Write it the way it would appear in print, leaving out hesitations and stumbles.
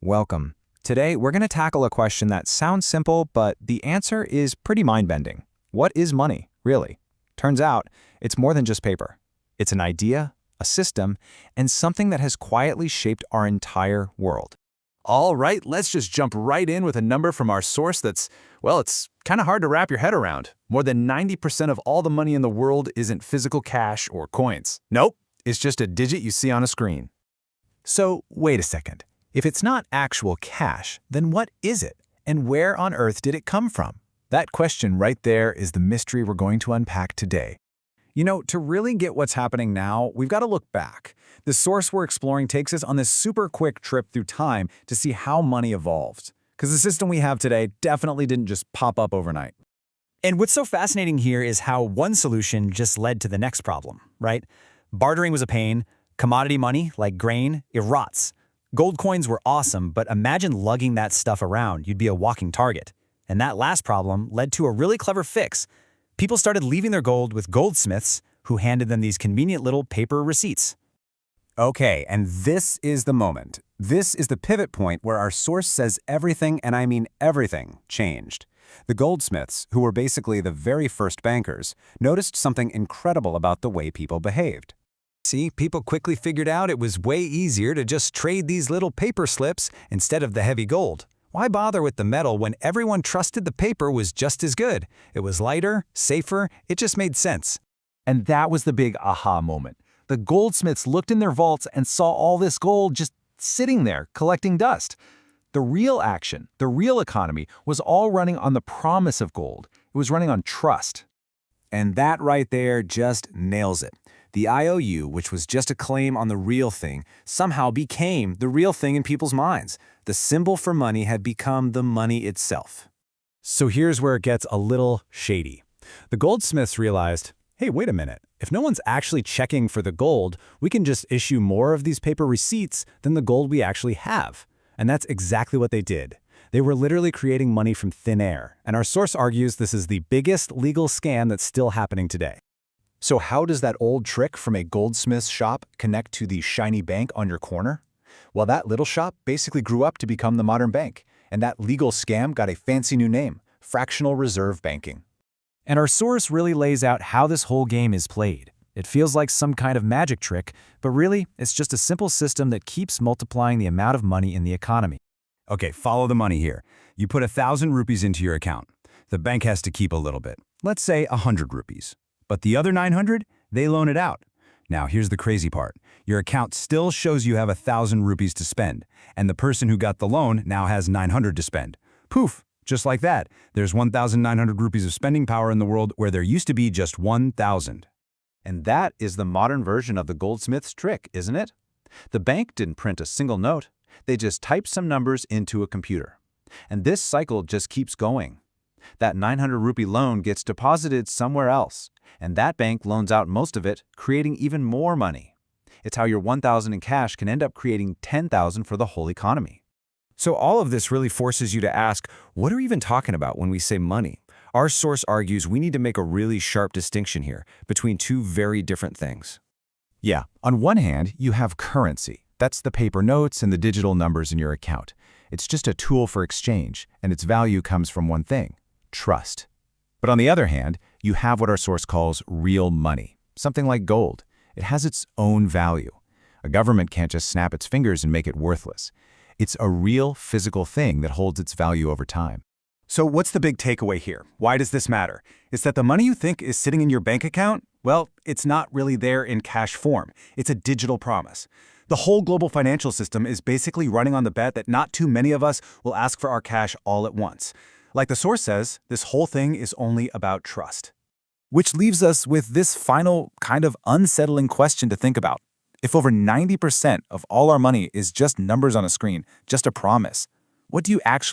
Welcome. Today, we're going to tackle a question that sounds simple, but the answer is pretty mind-bending. What is money, really? Turns out, it's more than just paper. It's an idea, a system, and something that has quietly shaped our entire world. All right, let's just jump right in with a number from our source that's, well, it's kind of hard to wrap your head around. More than 90% of all the money in the world isn't physical cash or coins. Nope, it's just a digit you see on a screen. So, wait a second. If it's not actual cash, then what is it? And where on earth did it come from? That question right there is the mystery we're going to unpack today. You know, to really get what's happening now, we've got to look back. The source we're exploring takes us on this super quick trip through time to see how money evolved. Because the system we have today definitely didn't just pop up overnight. And what's so fascinating here is how one solution just led to the next problem, right? Bartering was a pain. Commodity money, like grain, it rots. Gold coins were awesome, but imagine lugging that stuff around. You'd be a walking target. And that last problem led to a really clever fix. People started leaving their gold with goldsmiths who handed them these convenient little paper receipts. Okay, and this is the moment. This is the pivot point where our source says everything, and I mean everything, changed. The goldsmiths, who were basically the very first bankers, noticed something incredible about the way people behaved. See, people quickly figured out it was way easier to just trade these little paper slips instead of the heavy gold. Why bother with the metal when everyone trusted the paper was just as good? It was lighter, safer, it just made sense. And that was the big aha moment. The goldsmiths looked in their vaults and saw all this gold just sitting there, collecting dust. The real action, the real economy, was all running on the promise of gold. It was running on trust. And that right there just nails it. The IOU, which was just a claim on the real thing, somehow became the real thing in people's minds. The symbol for money had become the money itself. So here's where it gets a little shady. The goldsmiths realized, hey, wait a minute. If no one's actually checking for the gold, we can just issue more of these paper receipts than the gold we actually have. And that's exactly what they did. They were literally creating money from thin air. And our source argues this is the biggest legal scam that's still happening today. So how does that old trick from a goldsmith's shop connect to the shiny bank on your corner? Well, that little shop basically grew up to become the modern bank, and that legal scam got a fancy new name, fractional reserve banking. And our source really lays out how this whole game is played. It feels like some kind of magic trick, but really, it's just a simple system that keeps multiplying the amount of money in the economy. Okay, follow the money here. You put 1,000 rupees into your account. The bank has to keep a little bit. Let's say 100 rupees. But the other 900, they loan it out. Now, here's the crazy part. Your account still shows you have 1,000 rupees to spend, and the person who got the loan now has 900 to spend. Poof, just like that. There's 1,900 rupees of spending power in the world where there used to be just 1,000. And that is the modern version of the goldsmith's trick, isn't it? The bank didn't print a single note. They just typed some numbers into a computer. And this cycle just keeps going. That 900 rupee loan gets deposited somewhere else, and that bank loans out most of it, creating even more money. It's how your 1,000 in cash can end up creating 10,000 for the whole economy. So all of this really forces you to ask, what are we even talking about when we say money? Our source argues we need to make a really sharp distinction here between two very different things. Yeah, on one hand, you have currency. That's the paper notes and the digital numbers in your account. It's just a tool for exchange, and its value comes from one thing: trust. But on the other hand, you have what our source calls real money, something like gold. It has its own value. A government can't just snap its fingers and make it worthless. It's a real physical thing that holds its value over time. So what's the big takeaway here? Why does this matter? It's that the money you think is sitting in your bank account, well, it's not really there in cash form. It's a digital promise. The whole global financial system is basically running on the bet that not too many of us will ask for our cash all at once. Like the source says, this whole thing is only about trust. Which leaves us with this final kind of unsettling question to think about. If over 90% of all our money is just numbers on a screen, just a promise, what do you actually